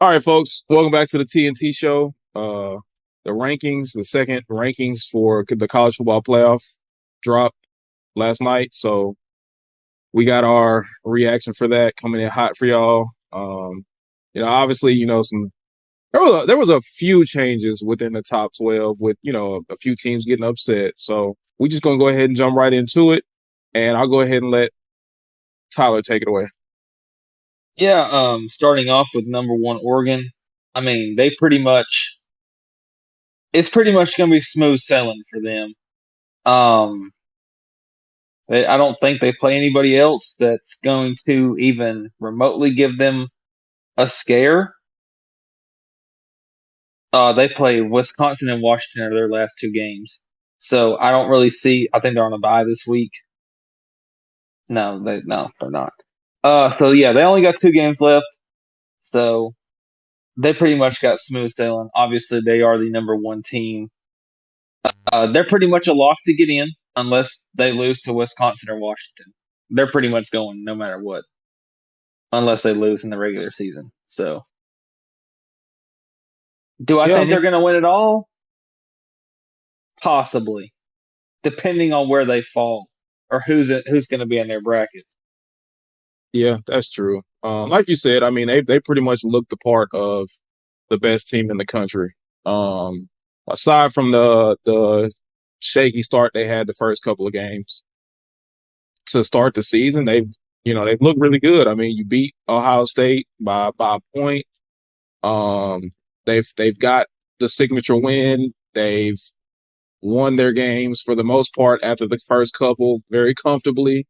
All right, folks. Welcome back to the TNT show. The rankings, the second rankings for the college football playoff dropped last night. So we got our reaction for that coming in hot for y'all. Obviously, there was a few changes within the top 12 with, a few teams getting upset. So we just going to go ahead and jump right into it. And I'll go ahead and let Tyler take it away. Yeah, starting off with number one Oregon. I mean, it's pretty much going to be smooth sailing for them. Um, I don't think they play anybody else that's going to even remotely give them a scare. They play Wisconsin and Washington are their last two games, so I don't really see. I think they're on a bye this week. No, they're not. So yeah, they only got two games left, so they pretty much got smooth sailing. Obviously, they are the number one team. They're pretty much a lock to get in unless they lose to Wisconsin or Washington. They're pretty much going no matter what, unless they lose in the regular season. So, do I Yeah, I think mean, they're going to win it all? Possibly, depending on where they fall or who's going to be in their bracket. yeah, that's true. Like you said, I mean, they pretty much look the part of the best team in the country. Aside from the shaky start they had the first couple of games to start the season, they've looked really good. I mean, you beat Ohio State by a point. They've got the signature win. They've won their games for the most part after the first couple very comfortably.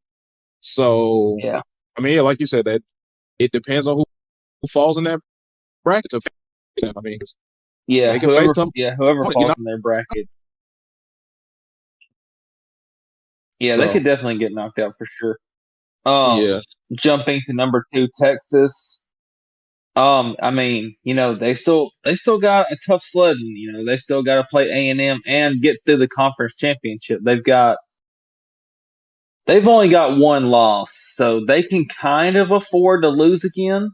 So, Yeah, I mean, yeah, like you said, that it depends on who falls in that bracket to face them. I mean, 'cause yeah. they can face them. Whoever You know, falls in their bracket, yeah, they so could definitely get knocked out for sure. Um, yeah, Jumping to number two, Texas. I mean, they still got a tough sledding. They still got to play A&M and get through the conference championship. They've only got one loss, so they can kind of afford to lose again.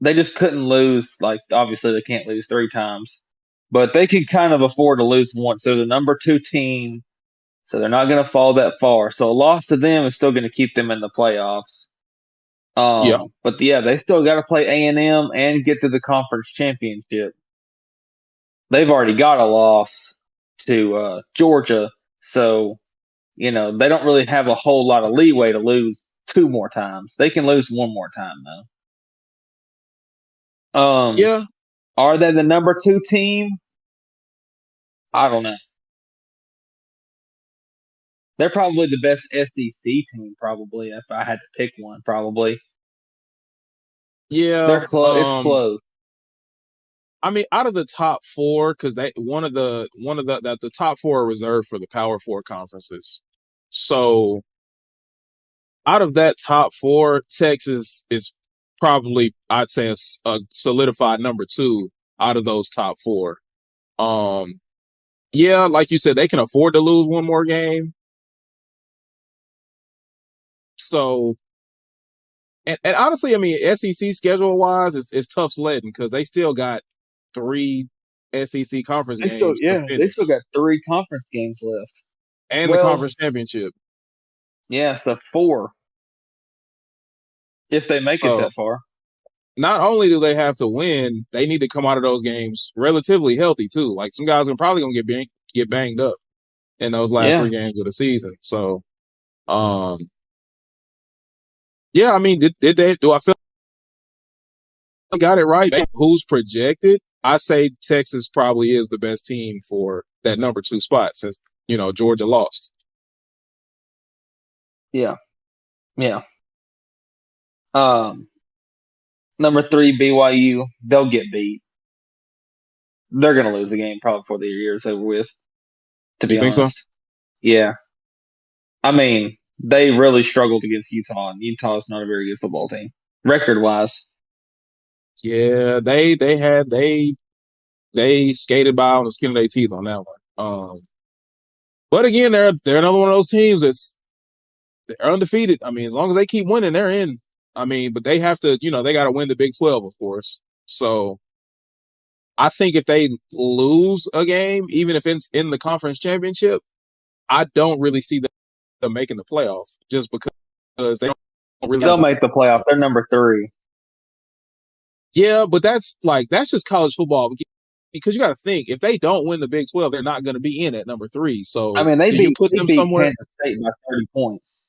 They just couldn't lose. Like obviously they can't lose three times, but they can kind of afford to lose once. They're the number two team, so they're not going to fall that far. So a loss to them is still going to keep them in the playoffs. yeah, But yeah, they still got to play A&M and get to the conference championship. They've already got a loss to Georgia, so they don't really have a whole lot of leeway to lose two more times. They can lose one more time though. yeah, Are they the number two team? I don't know. They're probably the best SEC team, probably if I had to pick one. Probably yeah. they're close. It's close. I mean, out of the top four, because they one of the that the top four are reserved for the Power Four conferences. So out of that top four, Texas is probably, I'd say, a solidified number two out of those top four. Um, yeah, like you said, they can afford to lose one more game. So, and honestly, I mean, SEC schedule wise, it's tough sledding because they still got three SEC conference games to They still finish got three conference games left. and the Well, conference championship. yeah, so four if they make it So that far. not only do they have to win, they need to come out of those games relatively healthy too. Like some guys are probably gonna get banged up in those last three Yeah, games of the season. So, um, yeah, I mean, did they? Do I feel like I got it right? Who's projected? I say Texas probably is the best team for that number two spot since Georgia lost. yeah, yeah. Um, Number three, BYU. They'll get beat. They're gonna lose the game probably before the year's over with. To You be think so? honest, yeah. I mean, they really struggled against Utah, and Utah's not a very good football team, record wise. Yeah, they skated by on the skin of their teeth on that one. But again, they're another one of those teams that's they're undefeated. I mean, as long as they keep winning, they're in. I mean, but they have to, they got to win the Big 12, of course. So I think if they lose a game, even if it's in the conference championship, I don't really see them making the playoff just because they don't really have They'll the. make the playoff. They're number 3. Yeah, but that's just college football because you got to think if they don't win the Big 12, they're not going to be in at number 3. I So mean, do you put they them beat somewhere? Kansas State by 30 points.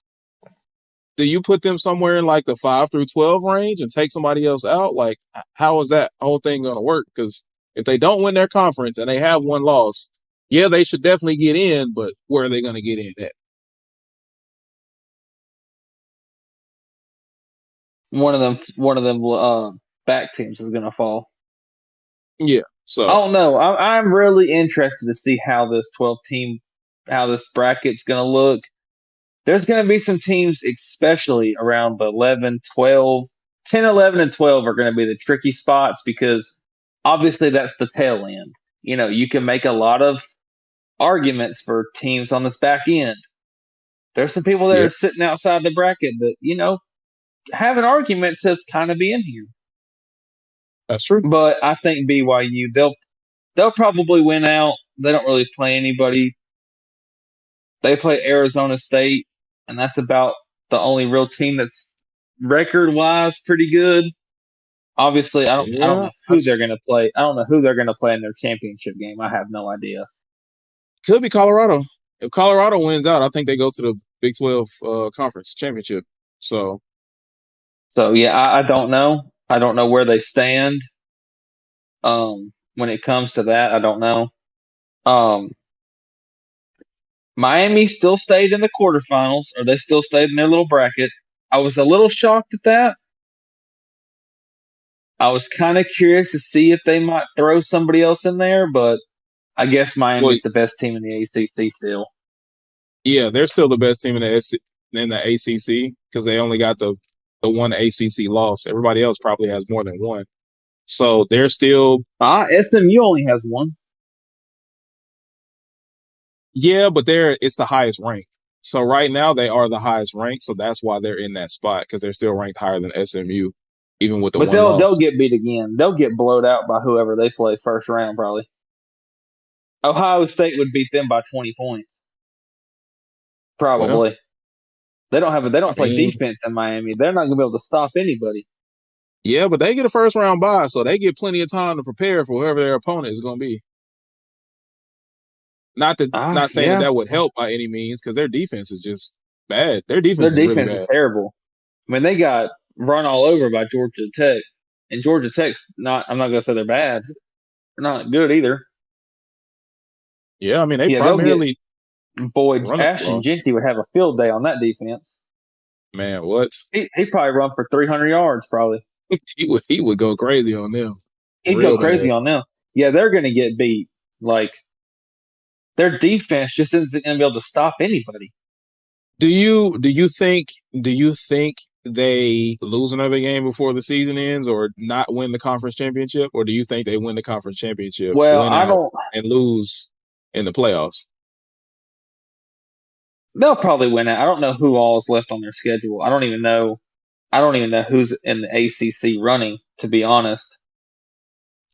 Do you put them somewhere in like the 5 through 12 range and take somebody else out? Like, how is that whole thing going to work? Because if they don't win their conference and they have one loss, yeah, they should definitely get in, but where are they going to get in at? One of them back teams is going to fall. Yeah. I So, don't know. I'm really interested to see how this 12 team, how this bracket's going to look. There's going to be some teams, especially around the 11, 12, 10, 11, and 12 are going to be the tricky spots because obviously that's the tail end. You can make a lot of arguments for teams on this back end. There's some people that yeah, are sitting outside the bracket that, have an argument to kind of be in here. that's true. But I think BYU, they'll probably win out. They don't really play anybody. They play Arizona State, and that's about the only real team that's record wise pretty good. Obviously, I don't Yeah. know who they're gonna play. I don't know who they're gonna play in their championship game. I have no idea. Could be Colorado. If Colorado wins out, I think they go to the Big 12 conference championship. So, So yeah, I don't know. I don't know where they stand. When it comes to that, I don't know. Um, Miami still stayed in the quarterfinals, or they still stayed in their little bracket. I was a little shocked at that. I was kind of curious to see if they might throw somebody else in there, but I guess well, Miami's the best team in the ACC still. yeah, they're still the best team in the ACC because they only got the one ACC loss. Everybody else probably has more than one. So they're still, SMU only has one. yeah, but it's the highest ranked. So right now they are the highest ranked. So that's why they're in that spot because they're still ranked higher than SMU, even with the But one loss. they'll get beat again. They'll get blowed out by whoever they play first round probably. Ohio State would beat them by 20 points. Well, Probably. They I don't play mean, defense in Miami. They're not gonna be able to stop anybody. yeah, but they get a first round bye, so they get plenty of time to prepare for whoever their opponent is going to be. Not saying that Yeah. that would help by any means because their defense is just bad. Their Their defense is really defense is bad. terrible. I mean, they got run all over by Georgia Tech. And Georgia Tech's not I'm not gonna say they're bad. They're not good either. Yeah, I mean they Yeah, they'll get primarily boy run the Ashton football. Genty would have a field day on that defense. Man, what He'd probably run for 300 yards probably. he would go crazy on them, He'd go real bad. crazy on them. Yeah, they're going to get beat. Like their defense just isn't going to be able to stop anybody. Do you think they lose another game before the season ends, or not win the conference championship, or do you think they win the conference championship, Well, win I out, don't. and lose in the playoffs? They'll probably win it. I don't know who all is left on their schedule. I don't even know. I don't even know who's in the ACC running. To be honest.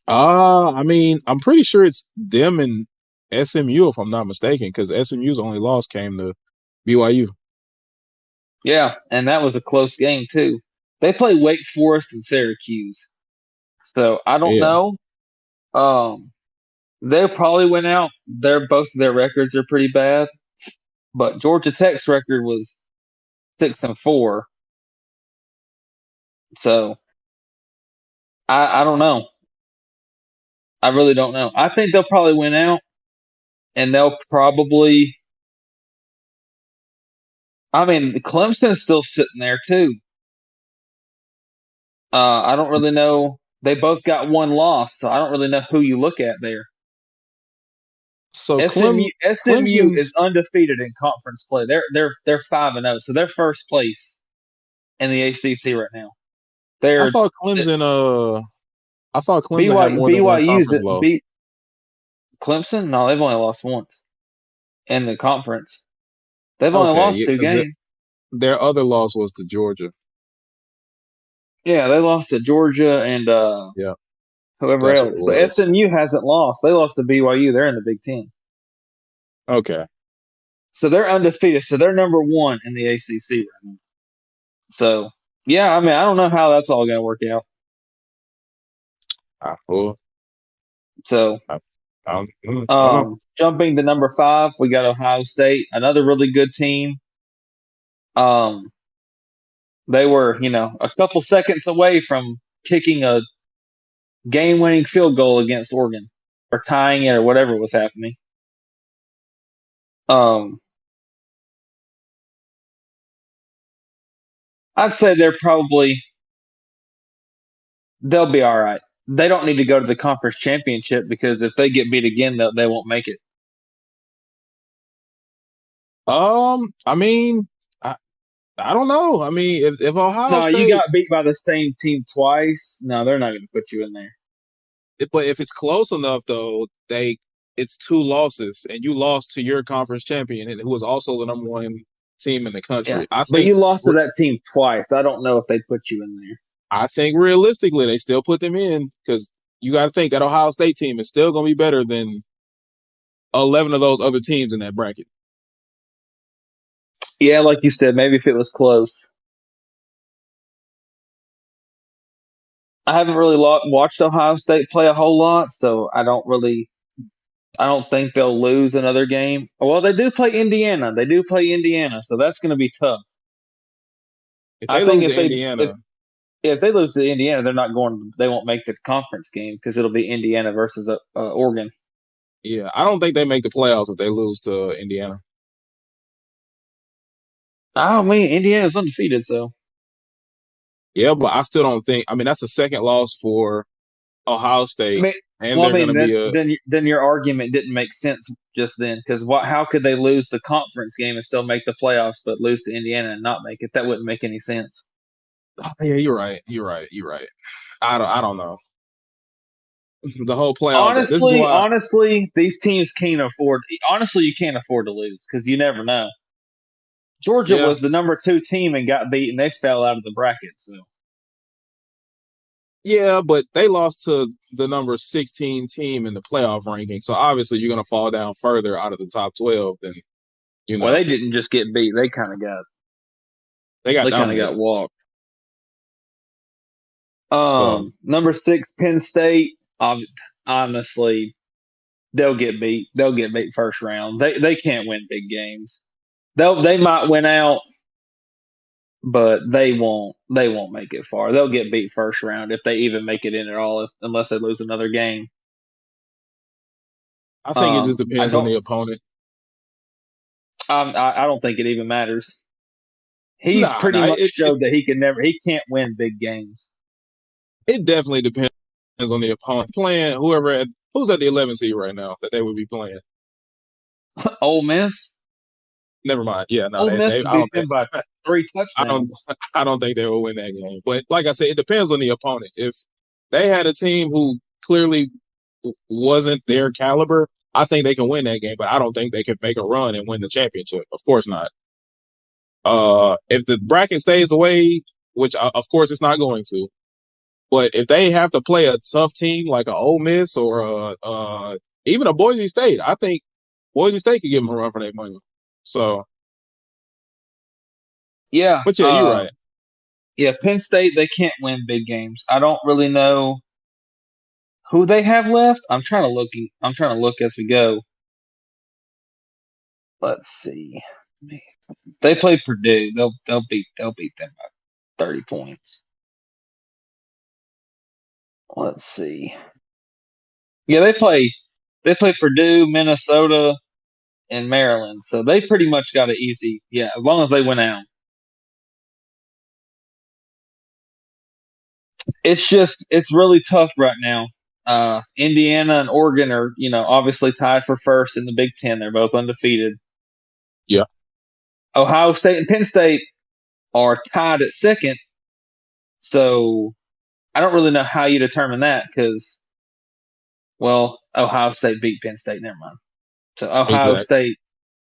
I mean, I'm pretty sure it's them and SMU if I'm not mistaken, because SMU's only loss came to BYU. Yeah, and that was a close game too. They play Wake Forest and Syracuse. So I don't Yeah. know. Um, they'll probably win out. Both of their records are pretty bad. But Georgia Tech's record was 6-4. So I don't know. I really don't know. I think they'll probably win out, and they'll probably. I mean, Clemson's still sitting there too. I don't really know. They both got one loss, so I don't really know who you look at there. So SMU is Clemson's undefeated in conference play. They're 5-0, so they're first place in the ACC right now. I They're thought Clemson I thought Clemson had more than one BYU's conference loss. beat Clemson. No, they've only lost once in the conference. They've only Okay, lost yeah, two because games. their other loss was to Georgia. Yeah, they lost to Georgia and Yeah, whoever that's what it else. But was. SMU hasn't lost. They lost to BYU. They're in the Big Ten. Okay. So they're undefeated. So they're number one in the ACC right now. So, yeah, I mean, I don't know how that's all going to work out. Well, So, I, I don't know. jumping to number five, we got Ohio State, another really good team. Um, they were, a couple seconds away from kicking a game-winning field goal against Oregon or tying it or whatever was happening. Um, I'd say they'll be all right. They don't need to go to the conference championship because if they get beat again, they won't make it. I mean, I, I don't know. I mean, if Ohio No, you State, got beat by the same team twice. No, they're not going to put you in there. but if it's close enough though, it's two losses, and you lost to your conference champion, and who was also the number one team in the Yeah, country. but you lost to that team twice. I don't know if they'd put you in there. I think realistically they still put them in because you got to think that Ohio State team is still going to be better than 11 of those other teams in that bracket. Yeah, like you said, maybe if it was close. I haven't really watched Ohio State play a whole lot, so I don't really. I don't think they'll lose another game. Well, they do play Indiana. They do play Indiana, so that's going to be tough. If I they think lose to Indiana, if they lose to Indiana, they're not going. They won't make this conference game because it'll be Indiana versus Oregon. yeah, I don't think they make the playoffs if they lose to Indiana. I mean, Indiana's undefeated, so Yeah, but I still don't think. I mean, that's the second loss for Ohio I State, mean, and well, I they're going mean, to be a. then your argument didn't make sense just then because what? How could they lose the conference game and still make the playoffs, but lose to Indiana and not make it? That wouldn't make any sense. Oh, yeah, you're right. You're right. You're right. I don't know. The whole playoff. This is why. Honestly, these teams can't afford. Honestly, you can't afford to lose because you never know. Georgia Yeah, was the number two team and got beat, and they fell out of the bracket. So yeah, but they lost to the number 16 team in the playoff ranking. So obviously, you're going to fall down further out of the top 12 than you well, know they didn't just get beat; they got they kind of got dominated. walked. So Number six, Penn State. Honestly, they'll get beat. They'll get beat first round. They can't win big games. They might win out, but they won't. They won't make it far. They'll get beat first round if they even make it in at all, unless they lose another game. I think it just I depends on don't. the opponent. I don't think it even matters. He's Nah, pretty nah, much showed that he can't win big games. it definitely depends on the opponent. Playing who's at the 11th seed right now that they would be playing. Ole Miss, Never mind. Yeah, no, Ole Miss they could I beat don't think them by three I don't touchdowns. I don't think they will win that game. But like I said, it depends on the opponent. If they had a team who clearly wasn't their caliber, I think they can win that game. But I don't think they can make a run and win the championship. Of course not. If the bracket stays the way, which of course it's not going to, but if they have to play a tough team like a Ole Miss or even a Boise State, I think Boise State could give them a run for their money. So, Yeah, but yeah, you're right. yeah. Penn State they can't win big games. I don't really know who they have left. I'm trying to look as we go. Let's see. They play Purdue. They'll beat them by 30 points. Let's see. Yeah, they play Purdue, Minnesota, and Maryland. So they pretty much got it easy. Yeah, as long as they win out. It's really tough right now. Indiana and Oregon are, obviously tied for first in the Big Ten. They're both undefeated. Yeah, Ohio State and Penn State are tied at second. So I don't really know how you determine that because, well, Ohio State beat Penn State. Never mind. So Ohio exactly. State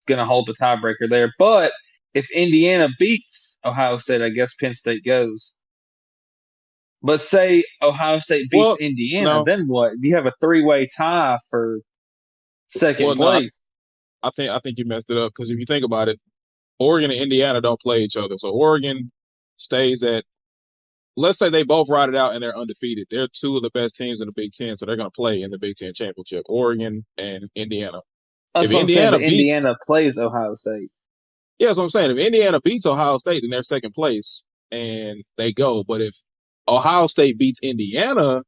going to hold the tiebreaker there. But if Indiana beats Ohio State, I guess Penn State goes. But say Ohio State beats Well, Indiana, no, then what? You have a three-way tie for second well, no, place. I think you messed it up because if you think about it, Oregon and Indiana don't play each other. So Oregon stays at, let's say they both ride it out and they're undefeated. They're two of the best teams in the Big Ten, so they're going to play in the Big Ten championship. Oregon and Indiana. If That's what I'm saying. Indiana But beats, Indiana plays Ohio State. yeah, that's what I'm saying. If Indiana beats Ohio State, then they're second place and they go. But if Ohio State beats Indiana,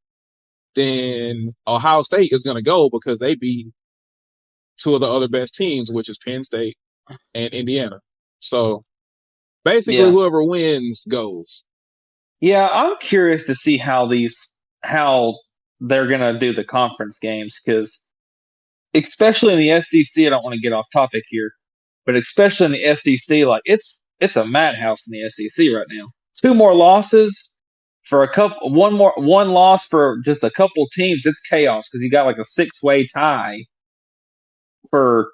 then Ohio State is going to go because they beat two of the other best teams, which is Penn State and Indiana. So basically, Yeah. whoever wins goes. Yeah, I'm curious to see how they're gonna do the conference games because especially in the SEC, I don't want to get off topic here, but especially in the SEC, like it's a madhouse in the SEC right now. Two more losses for one loss for just a couple teams. It's chaos because you got like a six-way tie for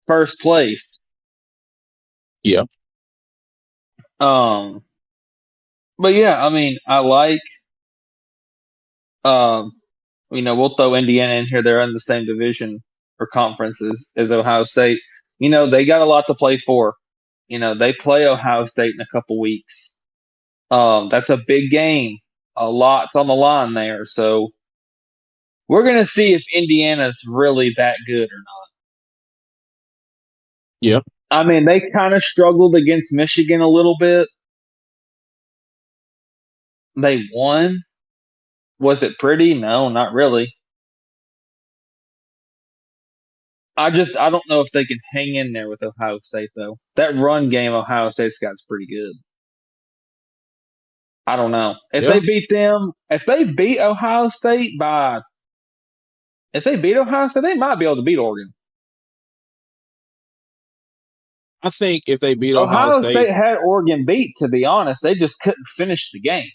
first place. Yeah. Um, but yeah, I mean, I like um, we'll throw Indiana in here. They're in the same division or conference as Ohio State. They got a lot to play for. They play Ohio State in a couple weeks. That's a big game. A lot's on the line there. So we're going to see if Indiana's really that good or not. Yeah. I mean, they kind of struggled against Michigan a little bit. They won. Was it pretty? No, not really. I don't know if they can hang in there with Ohio State though. That run game Ohio State's got is pretty good. I don't know. Yeah. If they beat Ohio State, they might be able to beat Oregon. I think if they beat Ohio Ohio State, State had Oregon beat, to be honest. They just couldn't finish the game.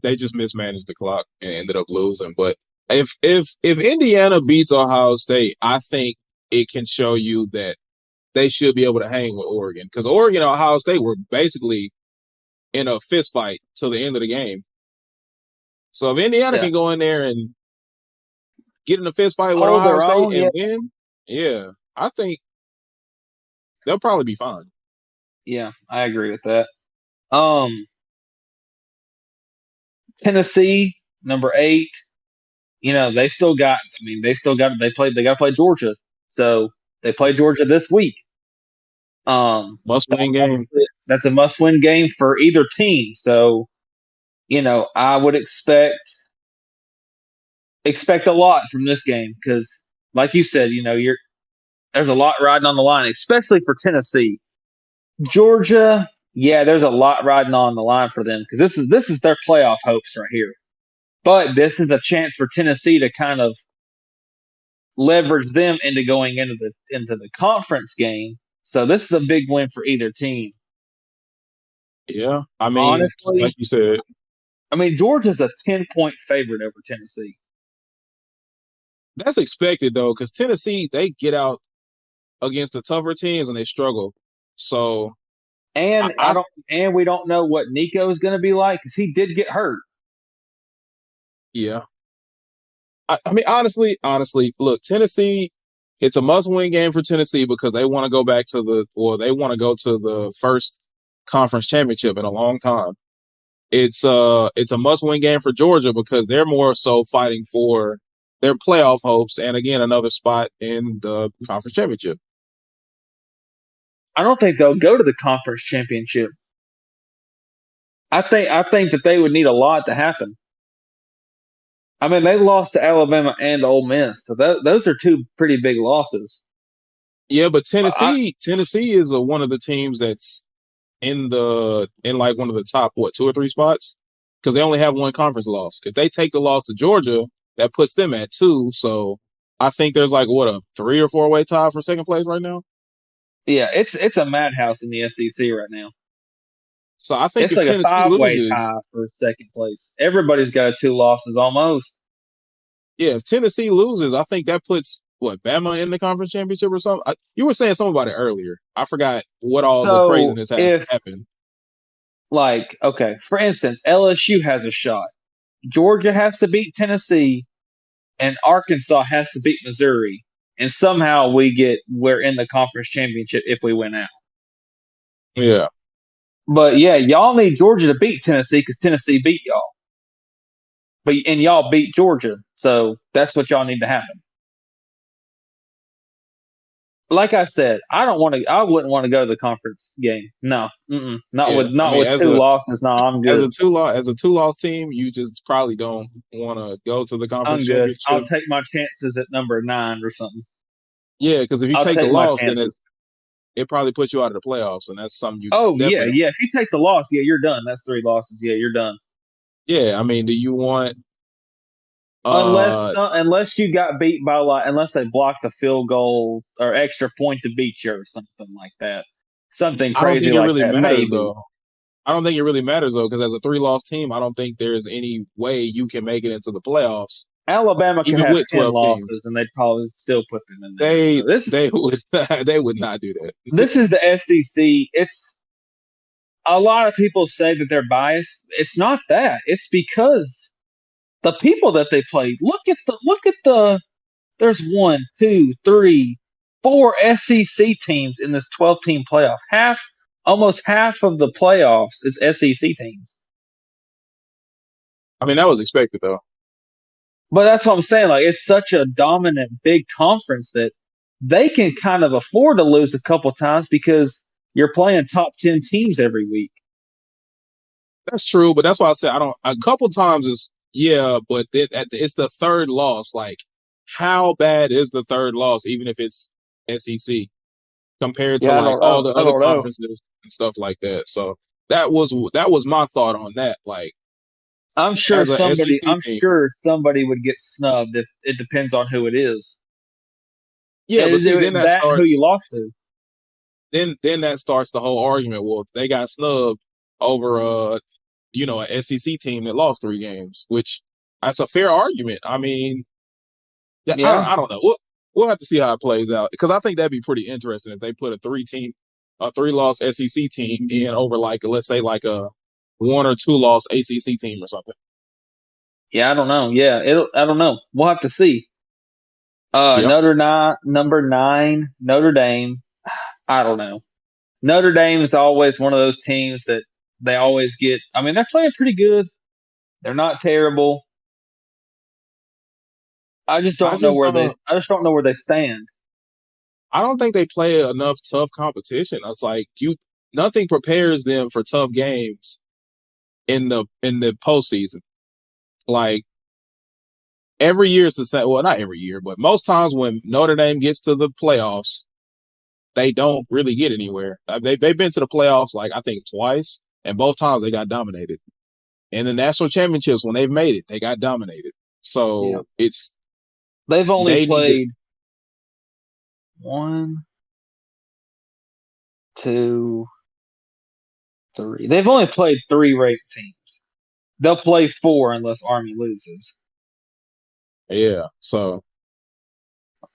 they just mismanaged the clock and ended up losing. But if Indiana beats Ohio State, I think it can show you that they should be able to hang with Oregon because Oregon and Ohio State were basically in a fist fight till the end of the game. So if Indiana Yeah. can go in there and get in a fist fight with Hold Ohio their State own, yeah. and win, yeah, I think they'll probably be fine. Yeah, I agree with that. Um, Tennessee, number 8. They got to play Georgia. So they play Georgia this week. Must win game. That's a must win game for either team. So, I would expect a lot from this game because, like you said, there's a lot riding on the line, especially for Tennessee. Georgia, yeah, there's a lot riding on the line for them because this is their playoff hopes right here. But this is a chance for Tennessee to kind of leverage them into going into the conference game. So this is a big win for either team. Yeah, I mean, like Honestly, you said, I mean Georgia's a 10-point favorite over Tennessee. that's expected though because Tennessee they get out against the tougher teams and they struggle. So And we don't know what Nico is going to be like because he did get hurt. yeah, I mean honestly, look, Tennessee, it's a must-win game for Tennessee because they want to go back to they want to go to the first conference championship in a long time. It's a must-win game for Georgia because they're more so fighting for their playoff hopes and again another spot in the conference championship. I don't think they'll go to the conference championship. I think that they would need a lot to happen. I mean, they lost to Alabama and Ole Miss, so those are two pretty big losses. Yeah, but I, Tennessee is one of the teams that's in like one of the top 2 or 3 spots because they only have one conference loss. If they take the loss to Georgia, that puts them at 2. So I think there's like a 3 or 4 way tie for second place right now. yeah, it's a madhouse in the SEC right now. So I think It's if like a Tennessee five-way loses, tie for second place. Everybody's got 2 losses almost. yeah, if Tennessee loses, I think that puts Bama in the conference championship or something. You were saying something about it earlier. I forgot what all the So craziness has if happened. Like, okay, for instance, LSU has a shot. Georgia has to beat Tennessee, and Arkansas has to beat Missouri, and somehow we're in the conference championship if we win out. Yeah. But yeah, y'all need Georgia to beat Tennessee because Tennessee beat y'all. And y'all beat Georgia, so that's what y'all need to happen. Like I said, I don't want to. I wouldn't want to go to the conference game. No, not Yeah. with I not mean, with two losses. No, I'm as good. a two loss team, you just probably don't want to go to the conference I'm good. I'll championship. take my chances at number 9 or something. Yeah, because if you I'll take a take my loss, then chances. it probably puts you out of the playoffs, and that's something you Oh yeah, definitely don't. yeah. If you take the loss, yeah, you're done. That's 3 losses. Yeah, you're done. Yeah, I mean, do you want Unless you got beat by unless they blocked a field goal or extra point to beat you or something like that. Something I don't crazy think it like really that, matters maybe. though. I don't think it really matters though, because as a 3 loss team, I don't think there's any way you can make it into the playoffs, Alabama could even have with 10 12 teams. losses and they'd probably still put them in there. They So this they would they would not do that. this is the SEC. It's a lot of people say that they're biased. It's not that. It's because the people that they played. Look at the there's one, two, three, four SEC teams in this 12-team playoff. Almost half of the playoffs is SEC teams. I mean, that was expected though. But that's what I'm saying. Like, it's such a dominant big conference that they can kind of afford to lose a couple times because you're playing top 10 teams every week. That's true, but that's why I said I don't. A couple times is yeah, but it's the third loss. Like, how bad is the third loss, even if it's SEC compared to Yeah, I like don't all know. the I other don't know. conferences and stuff like that? So that was my thought on that. Like, as a SEC I'm team, sure somebody would get snubbed if it depends on who it is. yeah, but Is see, it then that that who you starts lost to? then that starts the whole argument. Well, they got snubbed over an SEC team that lost 3 games, which that's a fair argument. I mean, yeah, Yeah. I don't know. We'll have to see how it plays out because I think that'd be pretty interesting if they put a 3 loss SEC team in over like let's say like a 1 or 2 loss ACC team or something. Yeah, I don't know. I don't know. We'll have to see. Yep. Number 9, Notre Dame. I don't know. Notre Dame is always one of those teams that they always get. I mean, they're playing pretty good. They're not terrible. I just don't. I just don't know where they stand. I don't think they play enough tough competition. It's like nothing prepares them for tough games in the postseason. Like every year it's the same. Well, not every year, but most times when Notre Dame gets to the playoffs, they don't really get anywhere. They've been to the playoffs like I think twice, and both times they got dominated. In the national championships, when they've made it, they got dominated. Yeah. So They've only they need to. played one, two, three. They've only played 3 ranked teams. They'll play 4 unless Army loses. Yeah. So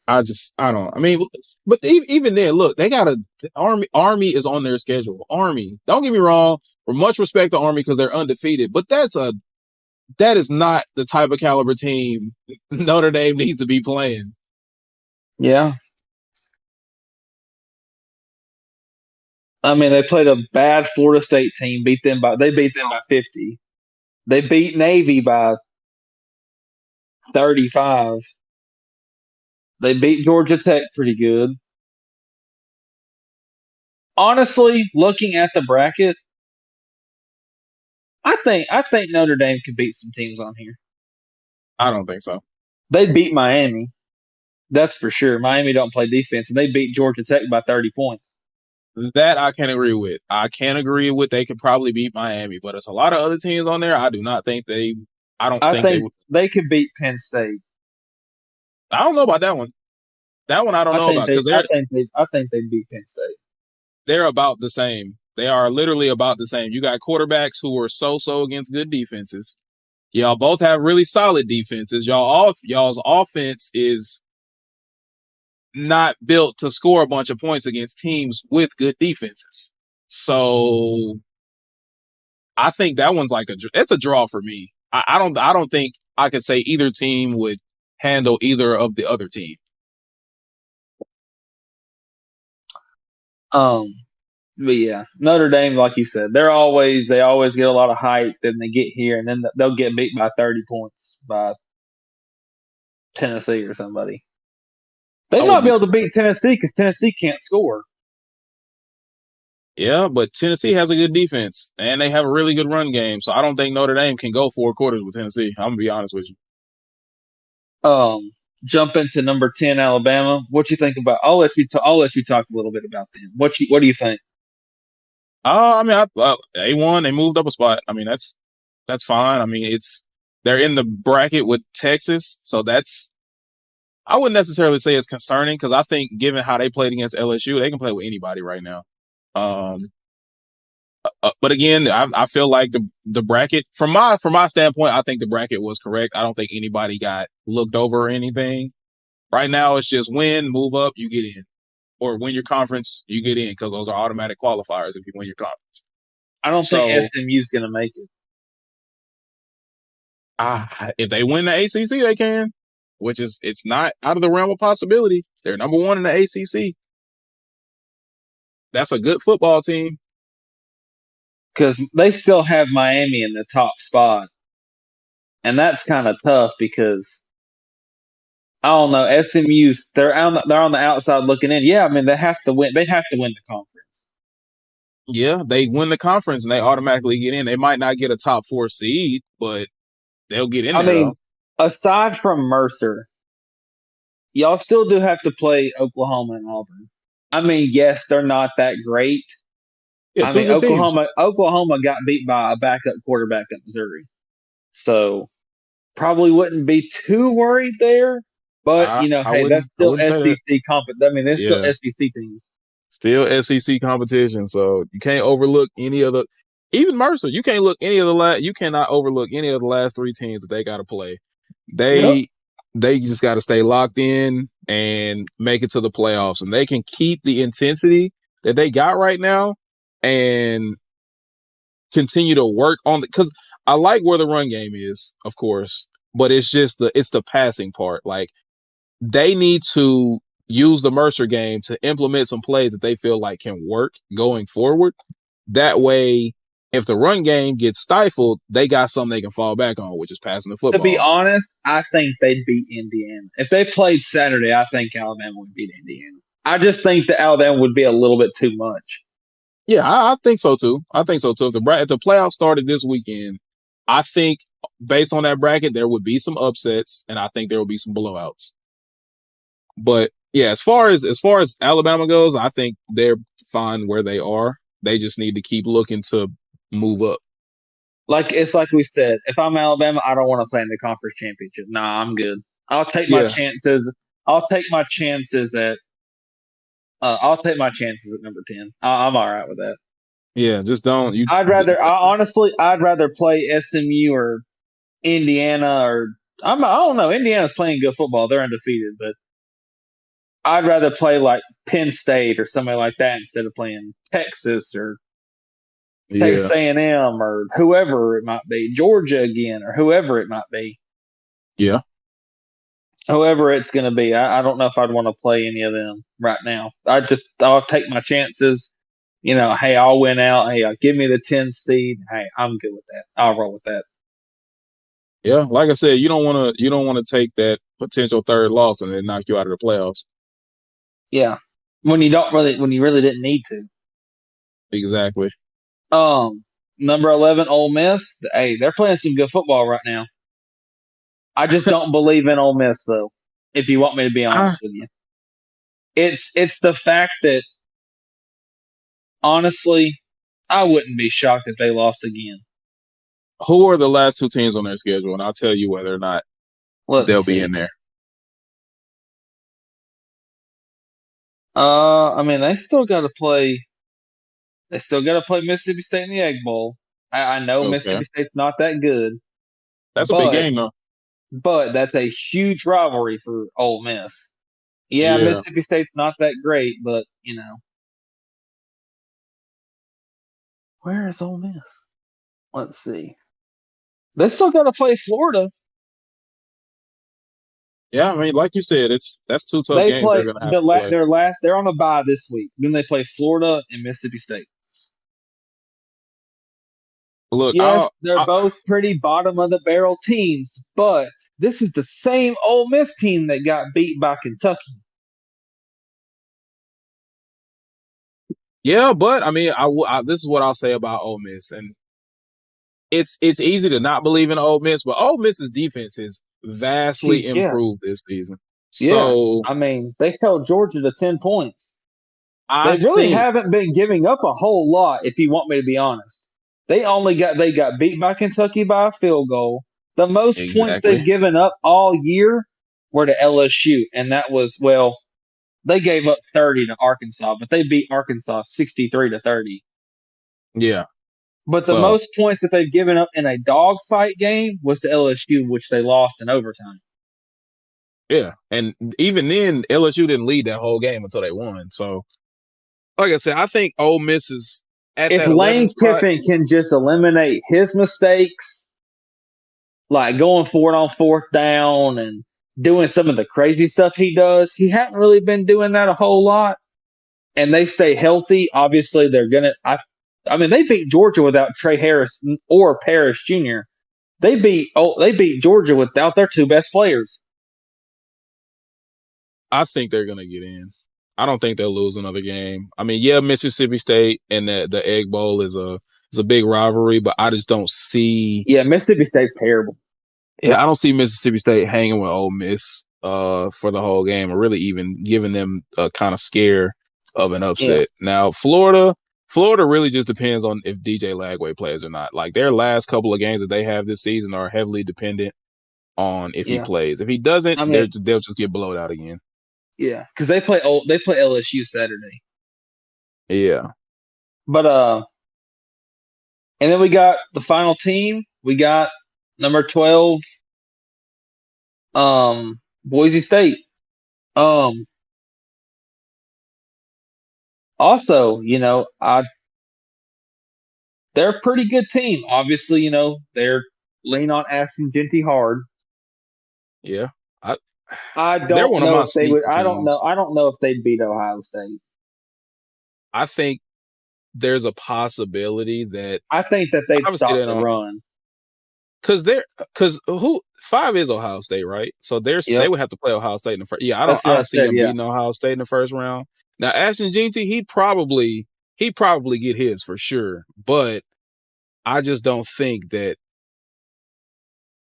I don't. I mean, but even then, look, they got Army. Army is on their schedule. Army. Don't get me wrong. For much respect to Army because they're undefeated, but that is not the type of caliber team Notre Dame needs to be playing. Yeah. I mean, they played a bad Florida State team. They beat them by 50. They beat Navy by 35. They beat Georgia Tech pretty good. Honestly, looking at the bracket, I think Notre Dame could beat some teams on here. I don't think so. They beat Miami. That's for sure. Miami don't play defense, and they beat Georgia Tech by 30 points. That I can agree with. I can agree with they could probably beat Miami, but it's a lot of other teams on there. I do not think they. I don't I think they think would. they could beat Penn State. I don't know about that one. That one I don't know about because I think they beat Penn State. they're about the same. They are literally about the same. You got quarterbacks who are so against good defenses. Y'all both have really solid defenses. Y'all's offense is not built to score a bunch of points against teams with good defenses. So I think that one's like it's a draw for me. I don't think I could say either team would handle either of the other team. Um, but yeah, Notre Dame, like you said, they always get a lot of hype. Then they get here, and then they'll get beat by 30 points by Tennessee or somebody. They I wouldn't might be be able to surprised. beat Tennessee because Tennessee can't score. Yeah, but Tennessee has a good defense and they have a really good run game. So I don't think Notre Dame can go 4 quarters with Tennessee. I'm gonna be honest with you. Um, Jump into number 10, Alabama. What you think about? I'll let you talk a little bit about them. What do you think? I mean, they won. They moved up a spot. I mean, that's fine. I mean, they're in the bracket with Texas, so that's I wouldn't necessarily say it's concerning because I think given how they played against LSU, they can play with anybody right now. Um, but again, I feel like the bracket from my standpoint, I think the bracket was correct. I don't think anybody got looked over or anything. Right now, it's just win, move up, you get in, or win your conference, you get in because those are automatic qualifiers if you win your conference. I don't think So SMU's going to make it if they win the ACC, they can, which is it's not out of the realm of possibility. They're number one in the ACC. That's a good football team. because they still have Miami in the top spot, and that's kind of tough because I don't know. SMU's they're on the outside looking in. Yeah, I mean they have to win. They have to win the conference. Yeah, they win the conference and they automatically get in. They might not get a top 4 seed, but they'll get in I there mean, though. aside from Mercer, y'all still do have to play Oklahoma and Auburn. I mean, yes, they're not that great. Yeah, I two mean, good teams. Oklahoma got beat by a backup quarterback at Missouri, so probably wouldn't be too worried there. But I I hey, that's wouldn't I still wouldn't say that. SEC comp. I mean, there's still Yeah, SEC teams. still SEC competition, so you can't overlook any of the even Mercer. You can't look any of the you cannot overlook any of the last 3 teams that they got to play. Yep. They just got to stay locked in and make it to the playoffs, and they can keep the intensity that they got right now and continue to work on it because I like where the run game is, of course, but it's the passing part. Like they need to use the Mercer game to implement some plays that they feel like can work going forward. That way, if the run game gets stifled, they got something they can fall back on, which is passing the To be football. honest, I think they'd beat Indiana. If they played Saturday, I think Alabama would beat Indiana. I just think that Alabama would be a little bit too much. Yeah, I think so too. I think so too. If the playoffs started this weekend, I think based on that bracket, there would be some upsets, and I think there will be some blowouts. But yeah, as far as Alabama goes, I think they're fine where they are. They just need to keep looking to move up. Like it's like we said, if I'm Alabama, I don't want to play in the conference championship. Nah, I'm good. I'll take my Yeah, chances. I'll take my chances at. I'll take my chances at number 10. I'm all right with that. yeah. Just don't you. I'd rather play SMU or Indiana or I don't know. Indiana's playing good football. They're undefeated, but I'd rather play like Penn State or somebody like that instead of playing Texas or Yeah, Texas A&M or whoever it might be, Georgia again or whoever it might be, yeah, whoever it's going to be. I don't know if I'd want to play any of them right now. I'll take my chances. Hey, I'll win out. Hey, give me the 10 seed. Hey, I'm good with that. I'll roll with that. yeah. Like I said, you don't want to take that potential third loss and then knock you out of the playoffs. Yeah, when you really didn't need to. Exactly. Um, Number 11, Ole Miss. Hey, they're playing some good football right now. I just don't believe in Ole Miss though. If you want me to be Ah, honest with you, it's the fact that honestly, I wouldn't be shocked if they lost again. who are the last 2 teams on their schedule? And I'll tell you whether or not Let's they'll be see. in there. I mean, They still got to play Mississippi State in the Egg Bowl. I know Okay, Mississippi State's not that good, that's a big but game though. that's a huge rivalry for Ole Miss. Yeah, Yeah, Mississippi State's not that great, but where is Ole Miss? let's see. They still got to play Florida. Yeah, I mean, like you said, that's two tough They games they're play gonna have to play. their last. They're on a bye this week. Then they play Florida and Mississippi State. Look, Yes, they're both pretty bottom of the barrel teams, but this is the same Ole Miss team that got beat by Kentucky. yeah, but I mean, this is what I'll say about Ole Miss, and it's easy to not believe in Ole Miss, but Ole Miss's defense is vastly Yeah, improved this season. yeah. So I mean, they held Georgia to 10 points. They I really think haven't been giving up a whole lot, if you want me to be honest. They got beat by Kentucky by a field goal. The most points exactly. they've given up all year were to LSU, and that was they gave up 30 to Arkansas, but they beat Arkansas 63-30. Yeah. But the So most points that they've given up in a dogfight game was to LSU, which they lost in overtime. yeah, and even then, LSU didn't lead that whole game until they won. So, like I said, I think Ole Miss is at If that 11 Lane spot. Kiffin can just eliminate his mistakes, like going for it on fourth down and doing some of the crazy stuff he does, he hadn't really been doing that a whole lot. And they stay healthy. Obviously, they're gonna. I mean, they beat Georgia without Trey Harris or Parrish Jr. They beat Georgia without their two best players. I think they're gonna get in. I don't think they'll lose another game. I mean, yeah, Mississippi State and the Egg Bowl is a big rivalry, but I just don't see. Yeah, Mississippi State's terrible. Yeah, I don't see Mississippi State hanging with Ole Miss for the whole game, or really even giving them a kind of scare of an Yeah, upset. Now, Florida really just depends on if DJ Lagway plays or not. Like their last couple of games that they have this season are heavily dependent on if he yeah. plays. If he doesn't, I mean, they'll just get blowed out again. yeah, because they play LSU Saturday. Yeah. But and then we got the final team. We got number 12, Boise State. Um, also, they're a pretty good team. Obviously, they're lean on Ashton Genty hard. Yeah. I I they're don't one of know my if they would. sneaky teams. I don't know if they'd beat Ohio State. I think there's a possibility that I think that they'd obviously stop they the don't run. because who 5 is Ohio State, right? So they Yep, would have to play Ohio State in the first. Yeah, that's I what I don't see said. them Yeah, beating Ohio State in the first round. Now Ashton Jeanty, he'd probably get his for sure, but I just don't think that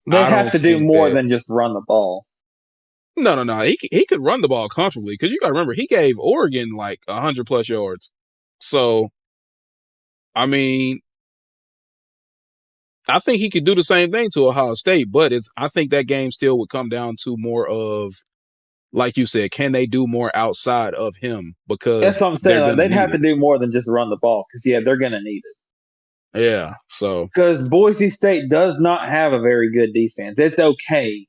they I have don't to do think more that than just run the ball. no. He could run the ball comfortably because you got to remember he gave Oregon like 100+ yards. So I mean, I think he could do the same thing to Ohio State, but I think that game still would come down to more of, like you said, can they do more outside of him That's because what I'm saying. they're Like, gonna they'd need have to it. do more than just run the ball because they're gonna need it. Yeah. So Because Boise State does not have a very good defense. It's okay,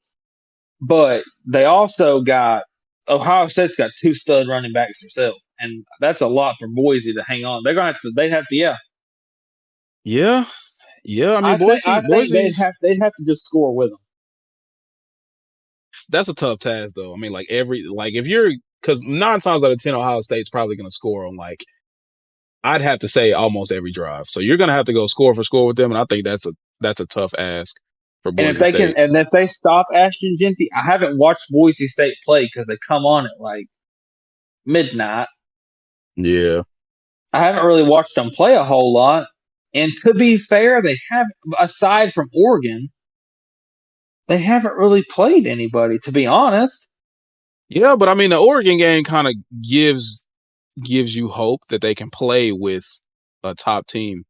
but they also got Ohio State's got two stud running backs themselves, and that's a lot for Boise to hang on. They're gonna have to. They have to. Yeah, yeah, yeah. I mean, I think Boise's they'd have to just score with them. that's a tough task though. I mean, if you're because 9 times out of 10, Ohio State's probably gonna score on I'd have to say almost every drive. So you're gonna have to go score for score with them, and I think that's a tough ask for And if Boise they can, State. and if they stop Ashton Genty, I haven't watched Boise State play because they come on at like midnight. Yeah. I haven't really watched them play a whole lot. And to be fair, they have aside from Oregon, they haven't really played anybody. To be honest, Yeah, but I mean, the Oregon game kind of gives you hope that they can play with a top team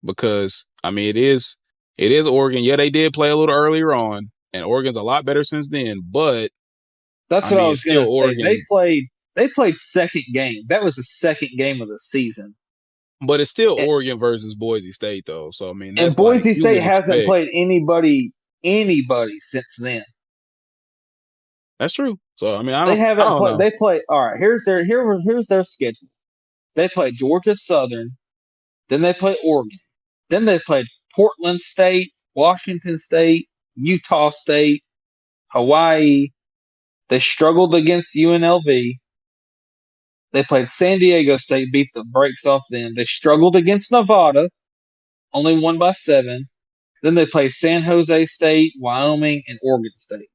because I mean it is Oregon. Yeah, they did play a little earlier on, and Oregon's a lot better since then. But that's I what I mean, was it's still gonna say. Oregon. They played second game. That was the second game of the season. But it's still And, Oregon versus Boise State, though. So I mean, and that's like Boise you State would hasn't expect. played anybody since then. That's true. So I mean, They I haven't don't played. know. They play. All right. Here's their schedule. They play Georgia Southern. Then they play Oregon. Then they played Portland State, Washington State, Utah State, Hawaii. They struggled against UNLV. They played San Diego State, beat the brakes off them. They struggled against Nevada, only won by 7. Then they played San Jose State, Wyoming, and Oregon State.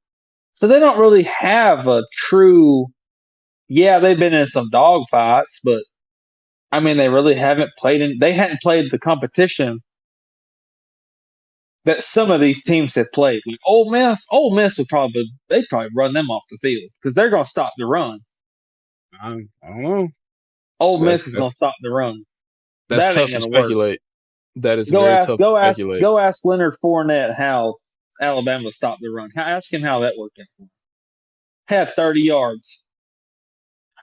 So they don't really have a true. Yeah, they've been in some dog fights, but I mean, they really haven't played in. They hadn't played the competition that some of these teams have played. Like Ole Miss would they'd probably run them off the field because they're going to stop the run. I don't know. Ole That's Miss is going that's to stop the run. that's That ain't tough to going to work. speculate. That is very tough to speculate. Go ask Leonard Fournette how Alabama stopped the run. Ask him how that worked out. Have 30 yards.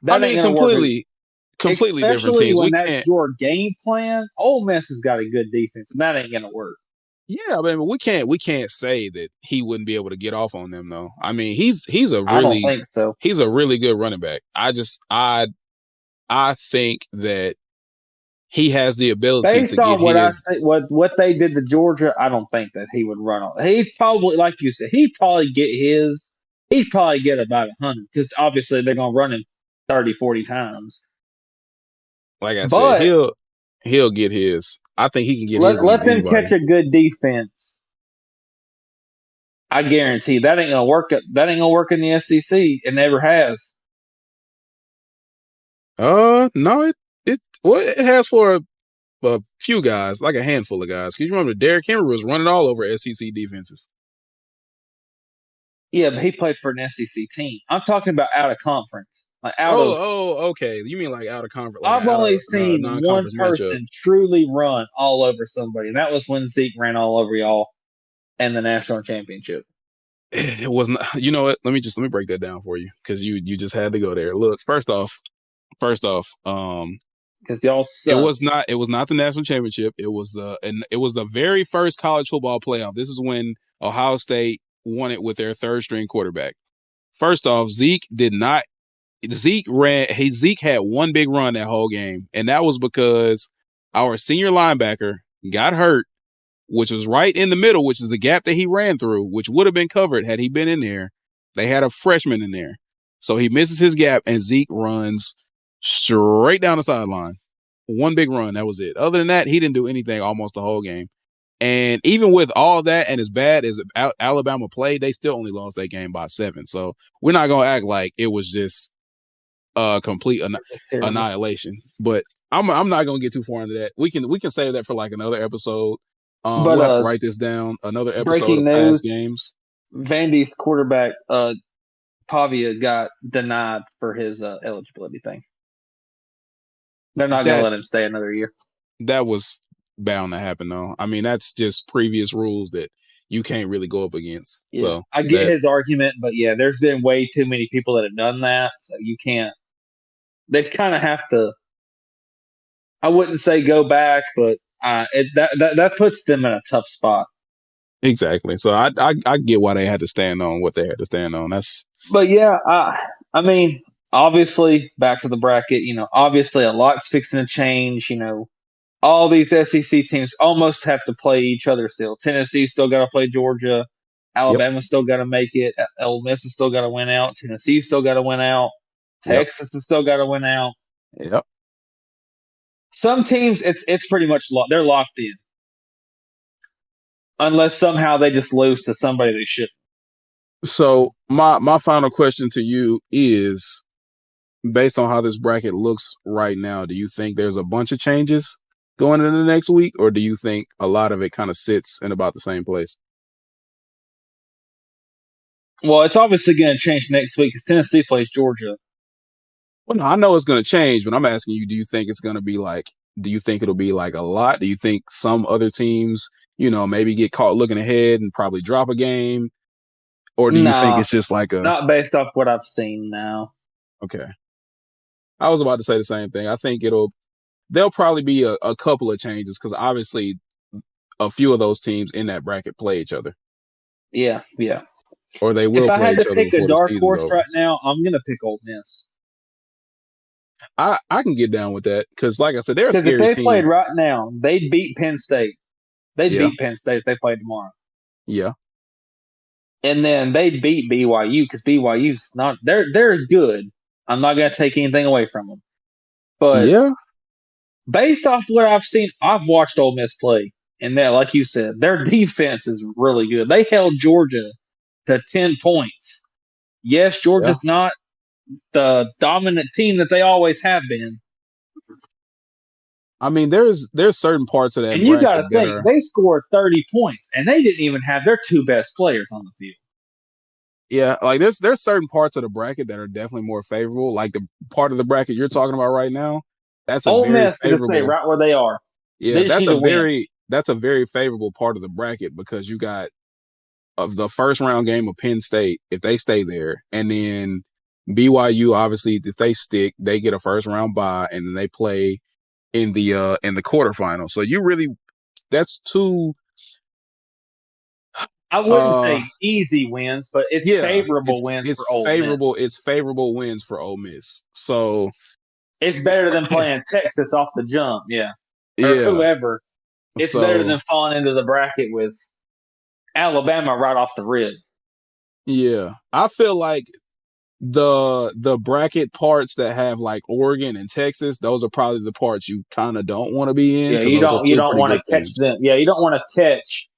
I That ain't mean, going to work. completely different Especially teams. when We that's can't. your game plan. Ole Miss has got a good defense, and that ain't going to work. Yeah, I mean, we can't say that he wouldn't be able to get off on them though. I mean, he's I don't think so. he's a really good running back. I think that he has the ability to Based get on what I his. see, what they did to Georgia, I don't think that he would run on. He'd probably, like you said, he'd probably get his. He'd probably get about 100 because obviously they're going to run him 30, 40 times. Like I said, But he'll get his. I think he can get his let against them anybody. catch a good defense. I guarantee that ain't gonna work. That ain't gonna work in the SEC. It never has. No, it has for a few guys, like a handful of guys. Because you remember Derrick Henry was running all over SEC defenses. Yeah, but he played for an SEC team. I'm talking about out of conference, like out of. Okay. You mean like out of conference, like I've out only of seen one non-conference matchup? person truly run all over somebody, and that was when Zeke ran all over y'all in the national championship. It was not. You know what? Let me break that down for you because you just had to go there. Look, first off, Because y'all suck. it was not the national championship. It was the very first college football playoff. This is when Ohio State won it with their third string quarterback. First off, Zeke had one big run that whole game, and that was because our senior linebacker got hurt, which was right in the middle, which is the gap that he ran through, which would have been covered had he been in there. They had a freshman in there. So he misses his gap, and Zeke runs straight down the sideline. One big run, that was it. Other than that, he didn't do anything almost the whole game. And even with all that, and as bad as Alabama played, they still only lost that game by 7. So we're not going to act like it was just complete annihilation. But I'm not going to get too far into that. We can save that for like another episode. But We'll have to write this down. Another episode breaking of past news: games. Vandy's quarterback Pavia got denied for his eligibility thing. They're not going to That let him stay another year. that was bound to happen though. I mean, that's just previous rules that you can't really go up against. Yeah, So I get his argument, but yeah, there's been way too many people that have done that, so you can't. They kind of have to. I wouldn't say go back, but that puts them in a tough spot. exactly. So I get why they had to stand on what they had to stand on. That's But yeah, I mean, obviously, back to the bracket. Obviously, a lot's fixing to change. All these SEC teams almost have to play each other still. Tennessee still got to play Georgia. yep, Alabama still got to make it. Ole Miss has still got to win out. Tennessee still got to win out. yep, Texas has still got to win out. yep. Some teams, it's pretty much they're locked in, unless somehow they just lose to somebody they shouldn't. So my final question to you is, based on how this bracket looks right now, do you think there's a bunch of changes going into the next week, or do you think a lot of it kind of sits in about the same place? Well, it's obviously going to change next week because Tennessee plays Georgia. Well, no, I know it's going to change, but I'm asking you, do you think it's going to be like, do you think it'll be like a lot? Do you think some other teams, maybe get caught looking ahead and probably drop a game? Or do you think Nah, it's just like not based off what I've seen now. okay. I was about to say the same thing. I think there'll probably be a couple of changes because obviously a few of those teams in that bracket play each other, Yeah, yeah. or they If will I play had each to other pick a before the dark season's horse over. right now, I'm going to pick Ole Miss. I can get down with that because, like I said, they're a Because if scary they team. played right now, they'd beat Penn State. They'd Yeah. beat Penn State if they played tomorrow. Yeah. And then they'd beat BYU because BYU's not they're good. I'm not going to take anything away from them, but Yeah. based off what I've seen, I've watched Ole Miss play, and that, like you said, their defense is really good. They held Georgia to 10 points. Yes, Yeah. Georgia's not the dominant team that they always have been, I mean, there's certain parts of that and you got to bracket that think are they scored 30 points, and they didn't even have their two best players on the field. yeah, like there's certain parts of the bracket that are definitely more favorable. Like the part of the bracket you're talking about right now, that's a Ole very Miss to stay favorable. right where they are. Yeah, They just need to win. that's a very favorable part of the bracket because you got of the first round game of Penn State if they stay there, and then BYU obviously if they stick, they get a first round bye, and then they play in the quarterfinal. So you really that's two I wouldn't uh say easy wins, but it's yeah, favorable wins for Ole Miss. it's favorable wins for Ole Miss. So It's better than playing Texas off the jump, yeah, or yeah, whoever. It's better so than falling into the bracket with Alabama right off the rib. yeah, I feel like the bracket parts that have like Oregon and Texas, those are probably the parts you kind of don't want to be in Yeah, because those are you two don't pretty want to good catch teams. them. Yeah, you don't want to catch.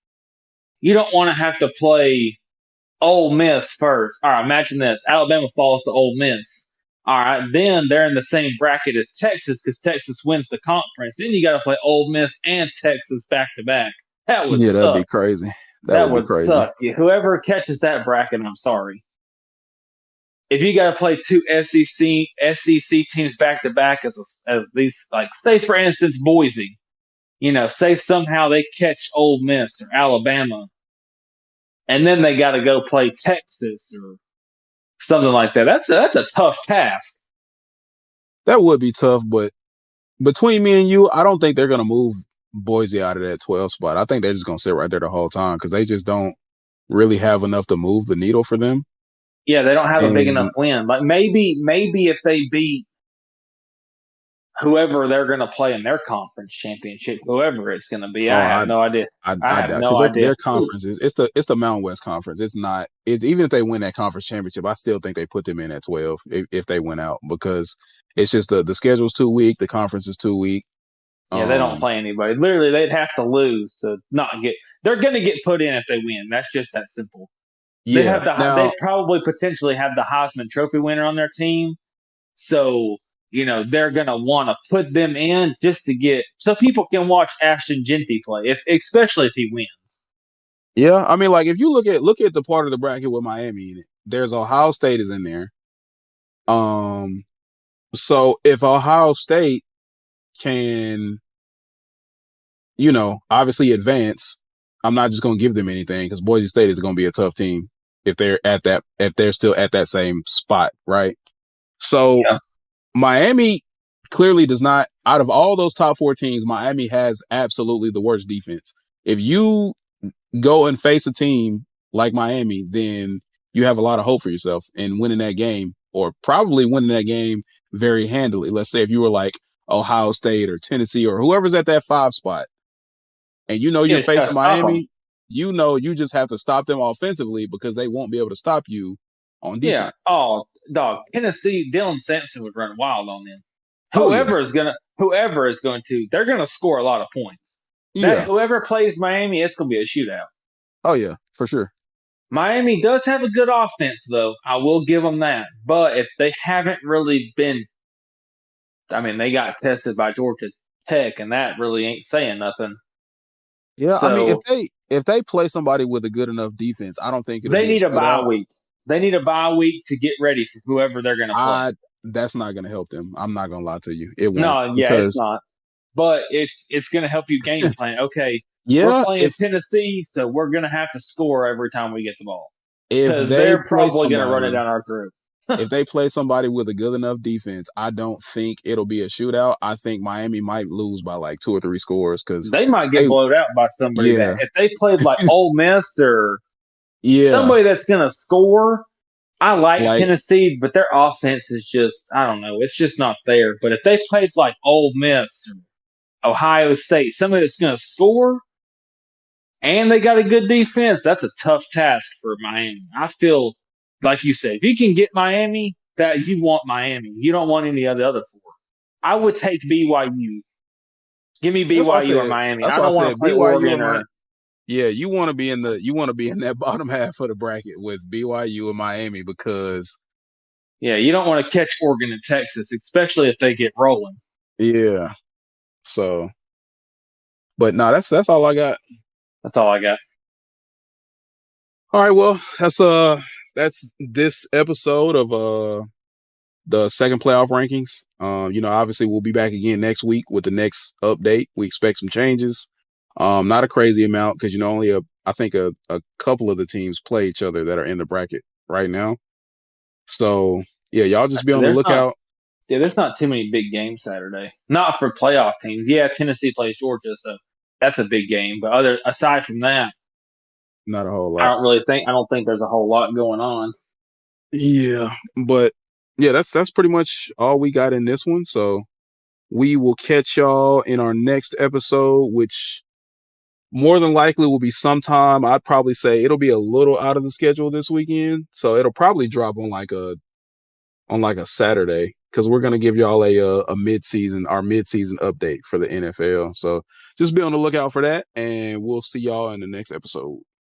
You don't want to have to play Ole Miss first. All right, imagine this: Alabama falls to Ole Miss. All right, then they're in the same bracket as Texas because Texas wins the conference. Then you got to play Ole Miss and Texas back to back. That would Yeah, that'd be suck. crazy. That That would be would crazy. suck. Yeah, whoever catches that bracket, I'm sorry. If you got to play two SEC teams back to back as these, like, say for instance Boise, say somehow they catch Ole Miss or Alabama, and then they got to go play Texas or something like that. That's a tough task. That would be tough, but between me and you, I don't think they're gonna move Boise out of that 12 spot. I think they're just gonna sit right there the whole time because they just don't really have enough to move the needle for them. Yeah, they don't have a big enough And win. Like maybe if they beat whoever they're going to play in their conference championship, whoever it's going to be, oh, I have no idea. I I have doubt no because idea. their conference is it's the Mountain West Conference. It's not it's even if they win that conference championship, I still think they put them in at 12 if they win out because it's just the schedule's too weak, the conference is too weak. Yeah, they don't Um, play anybody. Literally, they'd have to lose to not get. They're going to get put in if they win. That's just that simple. They'd yeah. have the. Now, They'd probably potentially have the Heisman Trophy winner on their team. So they're going to want to put them in just to get so people can watch Ashton Genty play, if especially if he wins. yeah, I mean, like if you look at the part of the bracket with Miami in it, there's Ohio State is in there. Um, so if Ohio State can, obviously advance, I'm not just going to give them anything because Boise State is going to be a tough team if they're still at that same spot, right? So Yeah. Miami clearly does not. Out of all those top four teams, Miami has absolutely the worst defense. If you go and face a team like Miami, then you have a lot of hope for yourself in winning that game or probably winning that game very handily. Let's say if you were like Ohio State or Tennessee or whoever's at that 5 spot and You you're just got to facing stop them. Miami, you just have to stop them offensively because they won't be able to stop you on Yeah. defense. Oh, dog. Tennessee, Dylan Sampson would run wild on them. Oh yeah. Whoever is going to, they're going to score a lot of points. That Yeah. whoever plays Miami, it's going to be a shootout. Oh yeah, for sure. Miami does have a good offense, though. I will give them that. But if they haven't really been, I mean, they got tested by Georgia Tech, and that really ain't saying nothing. Yeah, I mean So if they play somebody with a good enough defense, I don't think it'll they be a need a bye shootout. week. They need a bye week to get ready for whoever they're going to play. I That's not going to help them. I'm not going to lie to you. It won't No, yeah, it's because not. But it's going to help you game plan. Okay, we're yeah, playing Tennessee, so we're going to have to score every time we get the ball if because they they're play probably going to run it somebody down our throat. if they play somebody with a good enough defense, I don't think it'll be a shootout. I think Miami might lose by like 2 or 3 scores because They might get they blowed out by somebody that yeah if they played like Ole Miss or yeah somebody that's going to score. I like like Tennessee, but their offense is just I don't know. It's just not there. But if they played like Ole Miss or Ohio State, somebody that's going to score, and they got a good defense. That's a tough task for Miami. I feel like you said, if you can get Miami, that you want Miami. You don't want any of the other four. I would take BYU. Give me That's why I BYU or said. Miami. That's I why I don't want said to play BYU Oregon and my. or Yeah, you want to be in that bottom half of the bracket with BYU and Miami because yeah, you don't want to catch Oregon and Texas, especially if they get rolling. yeah. So, but no, that's all I got. That's all I got. All right, well, that's this episode of the second playoff rankings. Obviously we'll be back again next week with the next update. We expect some changes. Not a crazy amount because only I think a couple of the teams play each other that are in the bracket right now. So yeah, y'all just be on the There's not lookout. there's not too many big games Saturday. Not for playoff teams. Yeah, Tennessee plays Georgia, so that's a big game. But aside from that, Not a whole lot. I don't think there's a whole lot going on. Yeah, but yeah, that's pretty much all we got in this one. So we will catch y'all in our next episode, which more than likely will be sometime. I'd probably say it'll be a little out of the schedule this weekend, so it'll probably drop on like a Saturday because we're gonna give y'all a mid-season update for the NFL. So just be on the lookout for that, and we'll see y'all in the next episode.